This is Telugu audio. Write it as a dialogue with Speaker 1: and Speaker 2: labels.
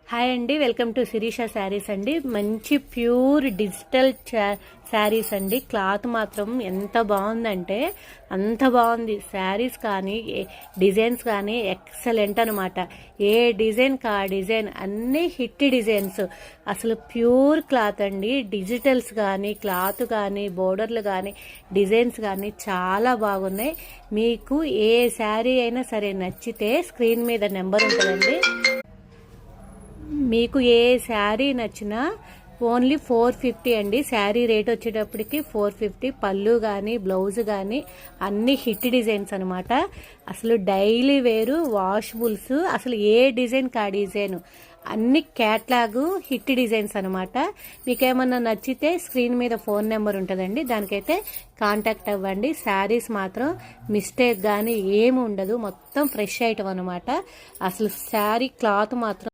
Speaker 1: హాయ్ అండి, వెల్కమ్ టు శిరీష శారీస్ అండి. మంచి ప్యూర్ డిజిటల్ శారీస్ అండి. క్లాత్ మాత్రం ఎంత బాగుందంటే అంత బాగుంది. శారీస్ కానీ డిజైన్స్ కానీ ఎక్సలెంట్ అనమాట. ఏ డిజైన్ కా డిజైన్ అన్నీ హిట్ డిజైన్స్. అసలు ప్యూర్ క్లాత్ అండి. డిజిటల్స్ కానీ క్లాత్ కానీ బోర్డర్లు కానీ డిజైన్స్ కానీ చాలా బాగున్నాయి. మీకు ఏ శారీ అయినా సరే నచ్చితే స్క్రీన్ మీద నెంబర్ ఉంటుందండి. మీకు ఏ శారీ నచ్చినా ఓన్లీ 450 అండి. శారీ రేట్ వచ్చేటప్పటికి 450. పళ్ళు కానీ బ్లౌజ్ కానీ అన్ని హిట్ డిజైన్స్ అనమాట. అసలు డైలీ వేరు వాషబుల్స్, అసలు ఏ డిజైన్ కా డిజైన్ అన్ని క్యాట్లాగు హిట్ డిజైన్స్ అనమాట. మీకేమన్నా నచ్చితే స్క్రీన్ మీద ఫోన్ నెంబర్ ఉంటుందండి, దానికైతే కాంటాక్ట్ అవ్వండి. శారీస్ మాత్రం మిస్టేక్ కానీ ఏమి ఉండదు, మొత్తం ఫ్రెష్ ఐటమ్ అనమాట. అసలు శారీ క్లాత్ మాత్రం